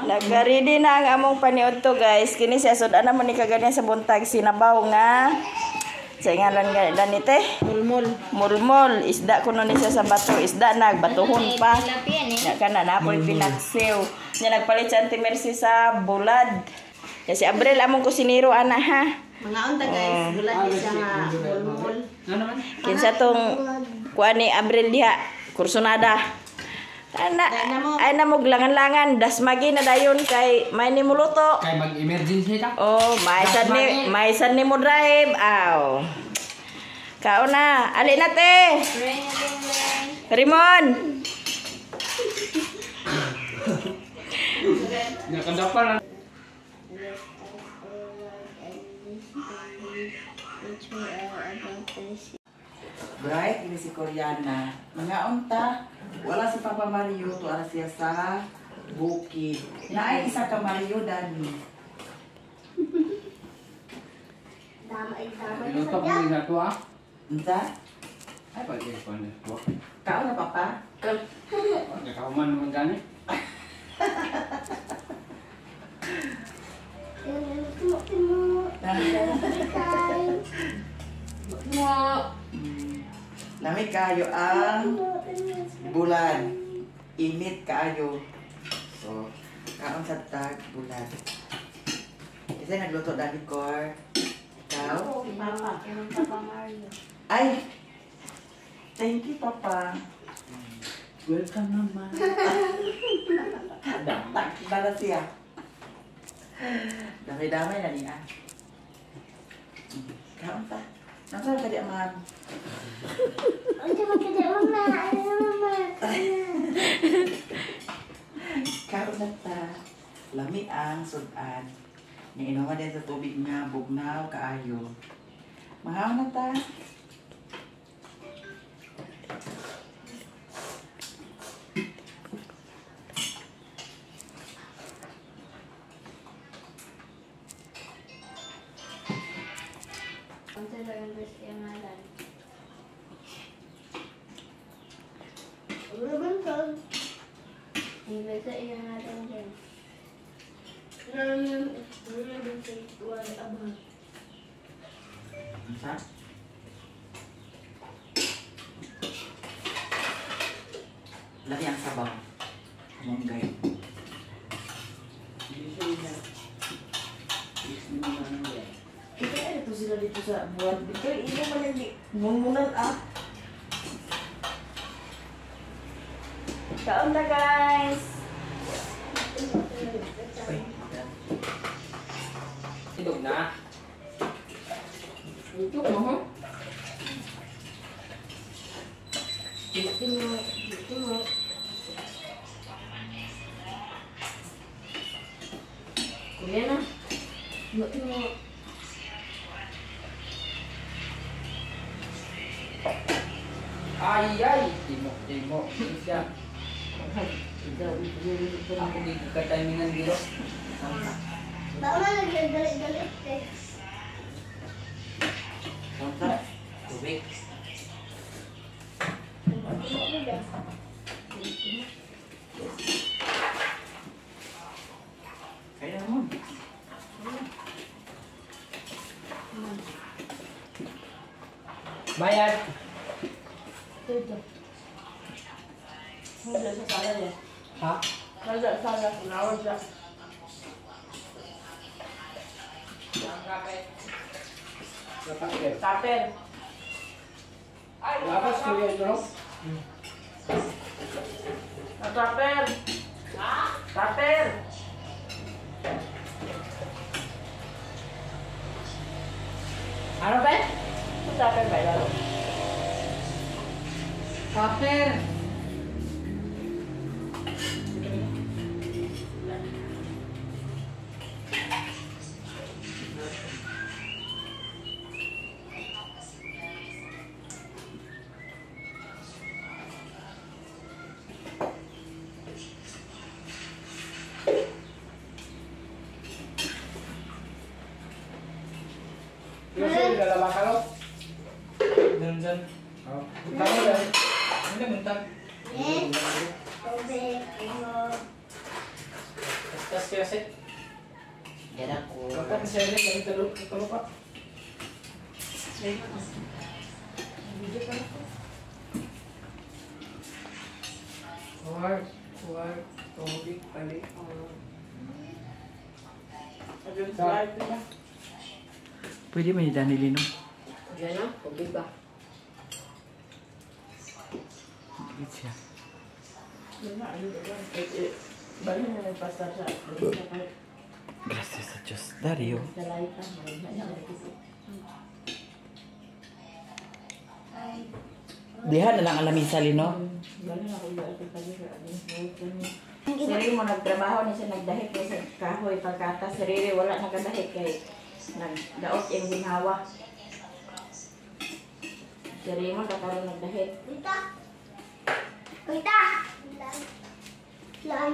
Nagka-ready na ang among paniod to guys. Kini siya sudan naman ni kaganya sa buntag sinabaw nga. Sa ngalan nga danite. Mulmul. Mulmul. Isda kuno ni siya sa bato. Isda nagbatuhon pa. Nya kana napoy pinaksew. Nya nagpalit sa Auntie Mercy sa bulad. Ya si Abril among kusinero ana ha. Mga unta guys, bulad ni siya nga mulmul. Kinsa tong kuan ni Abril diha. Kursunada. Ay na mo langan-langan dasmagi na dayon kay may ni muluto. Kay mag-emergency ta? Oh, may sad ni mo drive. Aw. Kao na, ali na te. Rimon. Nakadapan na. Bright, ini si Koreana. Mga unta, wala si Papa Mario, tuara siya sa bukid. Naay isa ka Mario dani. Luto mo yung nato ah? Unta? Ay, pag-i ko na ito. Kao na Papa? Nakauman naman gani. Lamig kayo ang bulan. Init kayo. So, kaon sa tag bulan. Kasi nagluto dali Cor. Ikaw? Papa Mario. Ay! Thank you, Papa. Welcome naman. Dala siya. Damay-damay na niya. Kaon pa. Nasa tadi aman. Kaon na ta. Lami ang sudan. Niinuman din sa tubig nga, bugnaw, kaayo. Mahaw na ta. Sa? Lagi ang sabaw. Munggay. Kita ito sila dito sa buwan. Dito, ino man hindi. Mumunan ah. Kaon na guys. Idog na. Ito mo. Dito mo. Kuya na. Dito mo. Ay! Timo. Siya. Ako di ka-timingan dito. Baka nagagalit-galit eh. Kontra. Tubig. Kaya naman. Bayad. Ito. Hindi sa sala niya. Ha? Sala. Nawag siya. Taper. Lapas ko yun, bro. Taper. Taper. Ano ba? Taper ba yun? Paper. Kasi dalawa ka lo. Dun. Oh. Kamu dari. Ini bentar. Tubig. Tas kasi. Yan ako. Kapag sa ilip, kami tulog pa. Huwag, tubig, balik. Ayun, slide na. Pwede mo yung Danilo, no? Diyan na, tubig ba? Pwede siya. Yun na, ayun, ayun. Bali na yung pasta siya. Gracias sa Diyos. Dario. Diha na lang alam sa lino. Bali na ako yung Siri mo nagtrabaho ni siya nagdahit kay sa kahoy pagkata siriri wala nakadahit kay nagdaot yung ginhawa. Siri mo kakaroon nagdahit. Tita. Tita. Lan.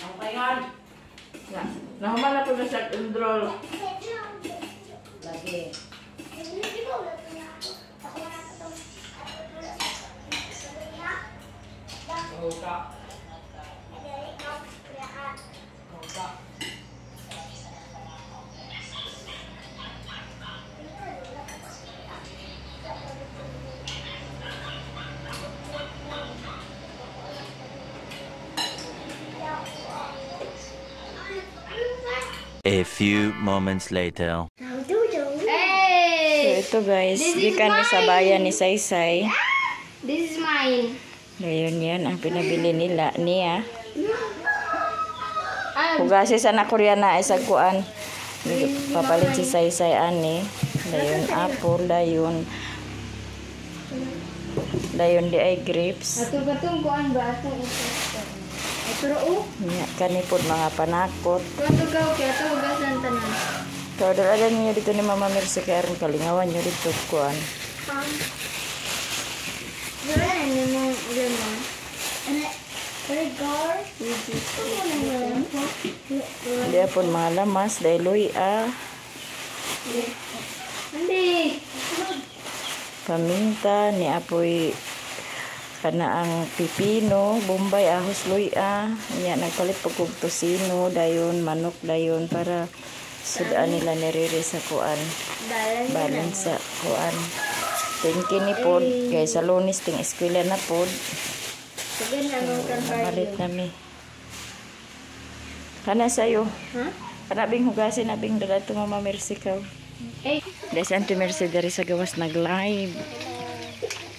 Ang paingan. Nahuman na po na siya indrol. Lagi. Huwag. A few moments later. So ito guys, gikan ni sa bayan ni Saysay. This is mine. Ngayon yan ang pinabili niya. Hugasin sa na Koreana ay sagkuan. Papalit si Saysay ani. Dayon apple, dayon di ay grapes. Atong kuan ba atong ito? Pero Nya kanipod mga panakot. kuan gaw kay ato ugasan tanan. Kaudalan niyo dito ni Mama Mercy kay aron kalingawan niyo dito kuan. Wala na mo ulan mo. Ano? Regar? Di apon mga lamas, dahil Hindi. paminta, ni apoy kana ang pipino, bombay, ahos, luya. Nya nagpalit pag kog tosino, dayon, manok, dayon para sudaan nila niriri sa kuan. Balan sa kuan. Thank you ni pod. Kay sa Lunes ting eskwela na pod. Sige na mo kan Malit nami. Kana sayo. Ha? Kana bing hugasin na bing dala to Mama Mercy ka. Eh, Dahil si Auntie Mercy dari sa gawas nag-live.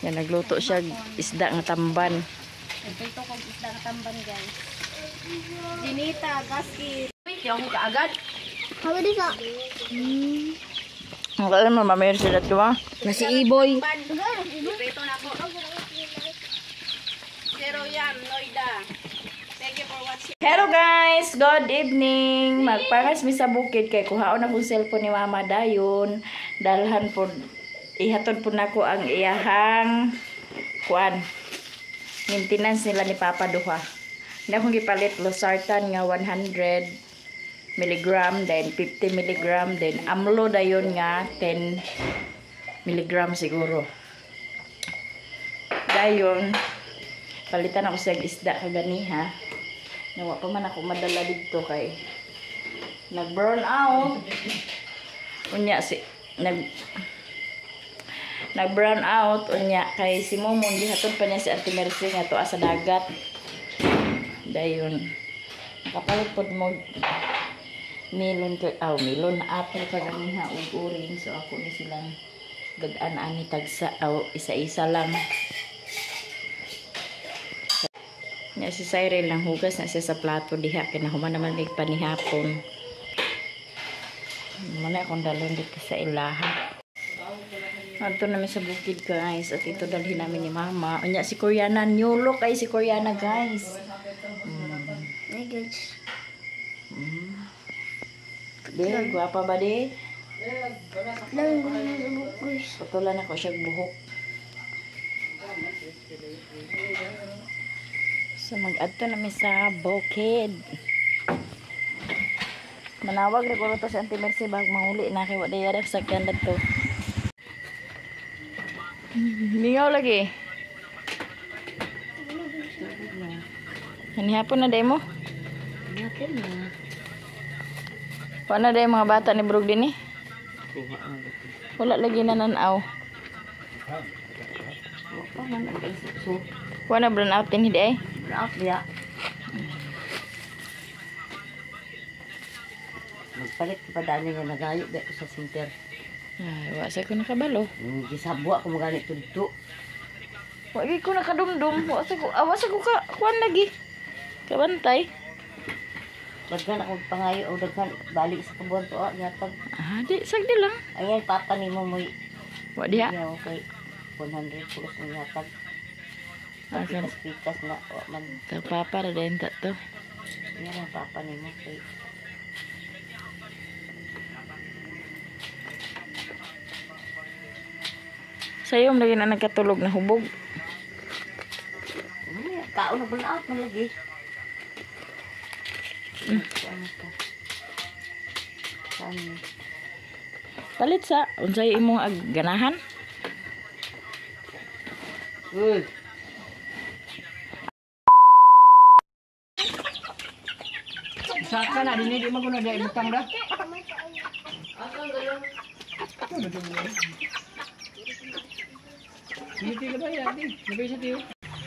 Yan, nagluto siya isda nga tamban. ito kog isda ka tamban guys. Dinita, gaski. Wait, yung kaagad. Hawa di ka. Ang kailan Mama Mercy dat ko ba? Nasi Iboy. Ito na po. Zero yan, Noida. Thank you for watching. Hello guys! Good evening! Magpangas mi sa bukid kay kuhaon akong cellphone ni Mama dayon. Dalhan po, ihatod po nako ang iyahang kuan. Maintenance nila ni Papa duha. Na akong gipalit losartan nga 100 milligram, then 50 milligram, then amlo dayon nga 10 milligram siguro. Dayon, palitan ako sa isda kagani ha. Nawa pa man ako madala dito kay nag-burn out. Unya si nag-burn out unya kay si Momon gihatod pa niya si Auntie Mercy nga to sa dagat. Dayon. Nakapalit pod mo melon melon apple kagani ha ug orange so ako ni silang gag-an ani tagsa isa-isa lang. Nya si Cyril lang hugas na siya sa plato diha kinahuman naman mig panihapon. Muna akong dalon dito sa ilaha. Adto namin sa bukid guys at ito dalhin namin ni Mama. Unya si Koreana nyulo kay si Koreana guys. De, guwapa ba de? Patulan ako siya buhok. So mag-adto namin sa bukid. Manawag na ko to sa Auntie Mercy bag mahuli na kay wala yara sa kandag to. Lingaw lagi. Hani hapon na demo? Natin na. Paano na yung mga bata ni Brog din eh? Wala lagi nananaw. Wala brown out din hindi ay? Brown dia. Magpalit pa dani nga nagayo dito sa center. Ay, wasa ko nakabalo. Gisabwa ko magani tudto. Wagi ko nakadumdum. Wasa ko kuan lagi. Kabantay. Daghan ako pangayo o daghan balik sa kabon to yatag. Di sagdi lang. Ayan papa nimo mo. Wa diha. Okay. 100 plus ang yatag. Asan Pitas na o man. papa ra din ta to. Yan ang papa nimo kay. Sayom lagi na nagkatulog na hubog. Kaon na burn out man lagi. Ano ka? Saan? Palit sa unsay imong ganahan? Uy. Saka na, di maguna dahil butang dah.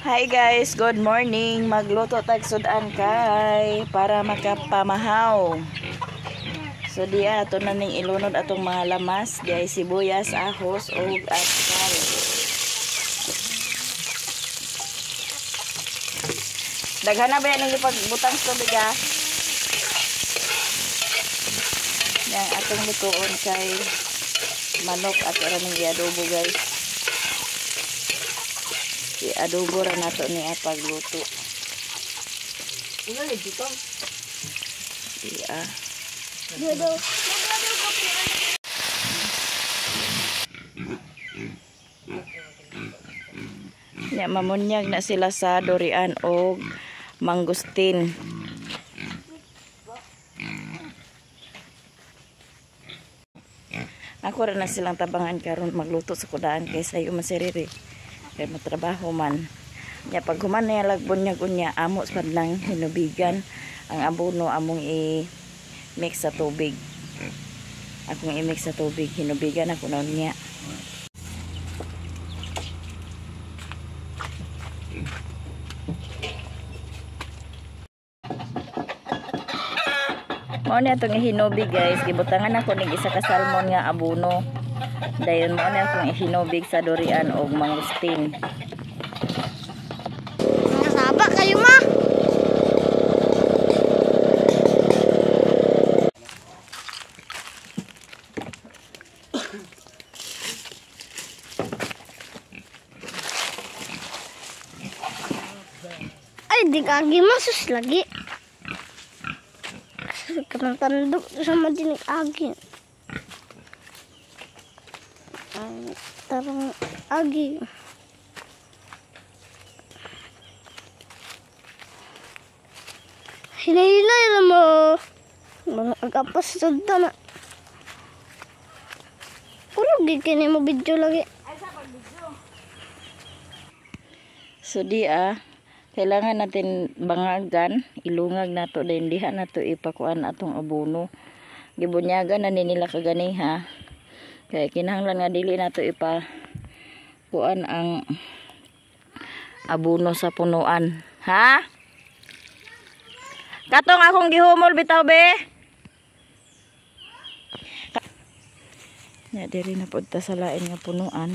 Hi guys, good morning. Magluto tag sudan kay para makapamahaw. So diya ato na ning ilunod atong mga lamas, di ay sibuyas, ahos ug atsal. Daghan na ba yan yung pagbutang sa tubig ha? Yang atong lutuon kay manok at maraming i-adobo guys. I-adobo ra nato niya pagluto. Ina ni dito. Iya. Ya mamunyag na sila sa durian o mangustin. Ako rin na silang tabangan karon magluto sa kudaan kaysa yung masiriri. Kaya matrabaho man. Ya pag human na lagbon niya gunya amo sa lang hinubigan ang abono among i-mix sa tubig. Akong i-mix sa tubig hinubigan ako na niya. Mao ni atong ihinubig guys, gibutangan ako ning isa ka salmon nga abono. Dayon mao ni akong ihinubig sa durian og mangustin. Nasaba kayo ma. Ay, di kagi masus lagi. Kanang tanduk sama dinik agi. Tarong agi. Hinay-hinay na mo. Agkapas sa na. Puro gikini mo video lagi. So kailangan natin bangagan, ilungag nato din diha nato ipakuan atong abono. Gibunyagan na nila kagani ha. Kaya kinahanglan nga dili nato kuan ang abono sa punuan, ha? Katong akong gihumol bitaw be. Ya diri na pud ta sa lain nga punuan.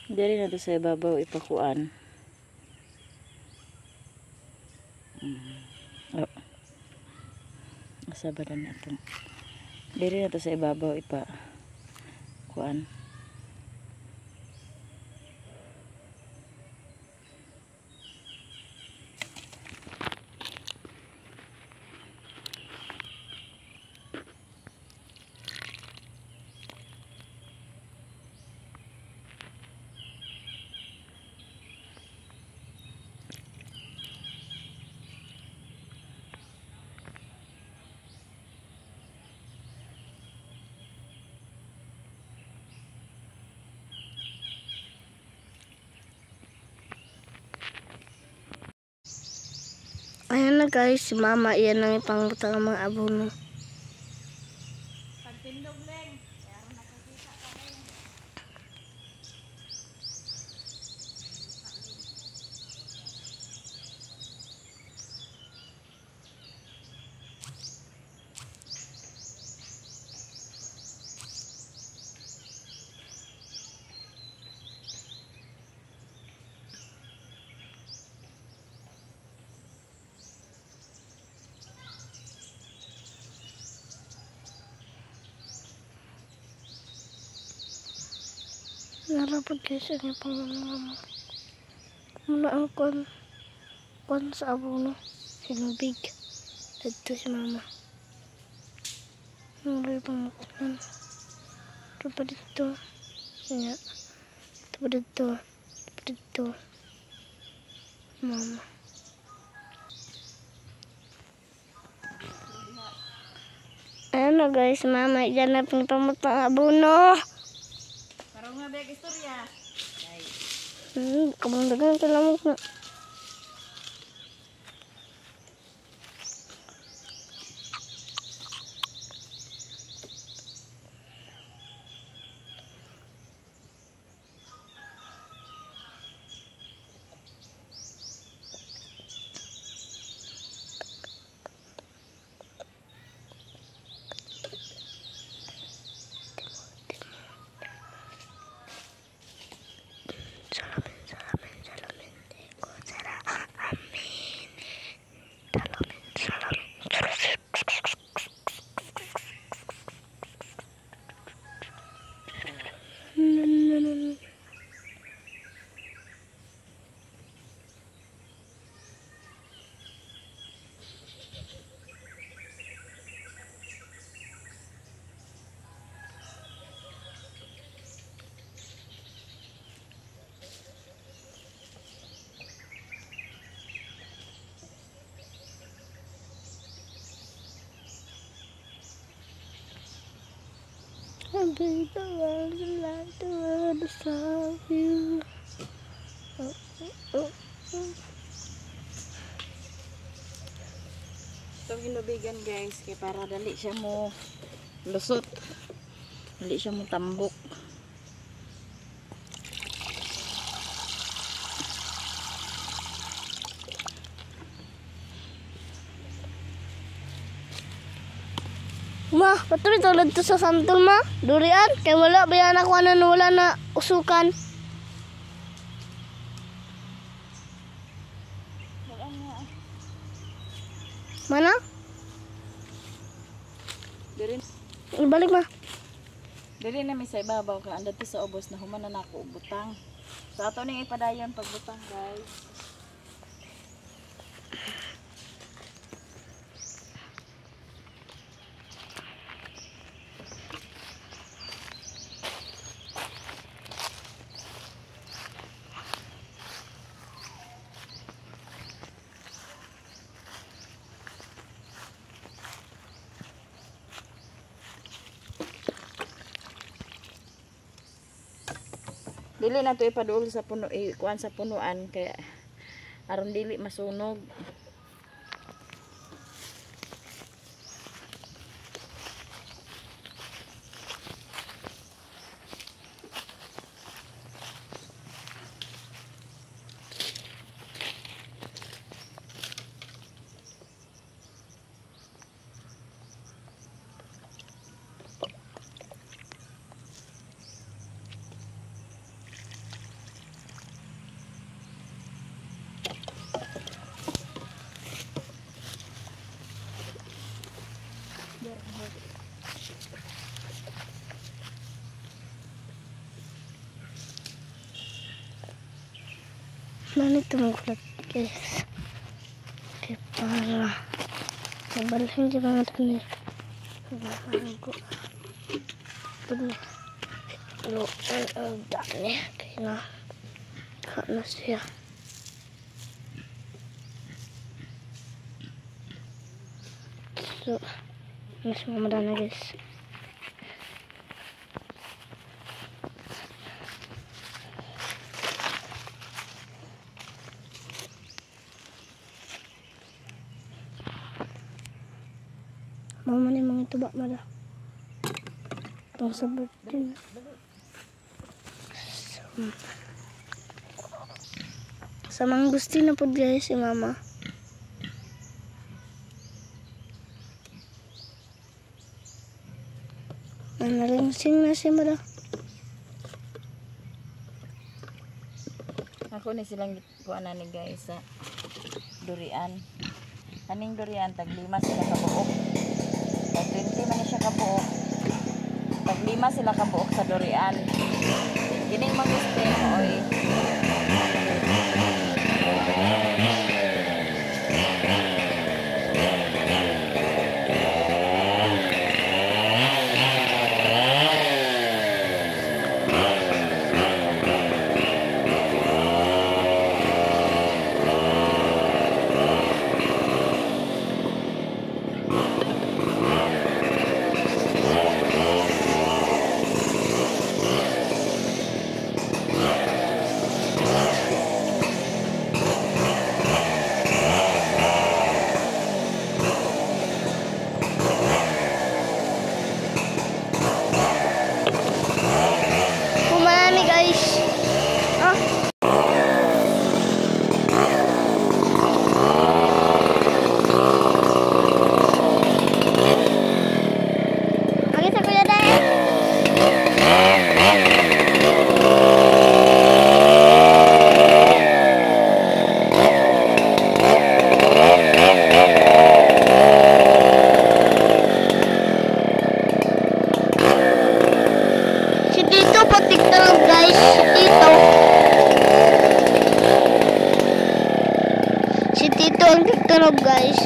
Diri na to sa ibabaw ipakuan. Asa ba na ito? Diri na to sa ibabaw ipakuan. Ayan na guys, si mama, iyan ang ipangutang ang mga abono. Pagtindog leng. Kaya nakakita kami. Narapod guys, ang ipangutang mama. Muna ang kon sa abono. Sinubig. Dito si mama. Mula ipangutang. Ito pa dito. Yan. Ito pa dito. Ito pa dito. Mama. Ayan na guys, mama. Diyan na pangpamutang abono. Parang nga beg istorya. Kabandagan ka lamang na. I'll be the one who like the world to love you. Itong hinubigan guys, kaya para dali siya mo lusot. Dali siya mo tambok. Ma, patuloy tulad to sa santol ma. Durian, kay wala bayan ako ano wala na usukan. Mana? Diri Ibalik ma. diri na mi sa ibabaw ka andito sa ubos na human na nako butang. So ato ning ipadayon pagbutang guys. Dili na to ipaduol sa puno, kuan sa punuan kaya aron dili masunog. Mana itu mengkulat guys. Oke, parah. Sebalhin juga banget nih. Aku bener. Lo udah nih kayaknya karena sih ya. So, masih mau dana guys. Mama ni mga tuba mala. Pang sa birthday. Sa mga gusto na po guys si mama. Nalingsing na si mala. Ako ni silang kuana ni guys sa durian. Kaning durian tag 5 sila ka buok. Tag 20 man ni siya ka buok. Tag 5 sila ka buok sa durian. Gining mag-stay oy. Kumana ni guys. Ah. Lagi sa kuya dahil. Si Tito patik talog guys. Si Tito. Si Tito ang tiktunog guys.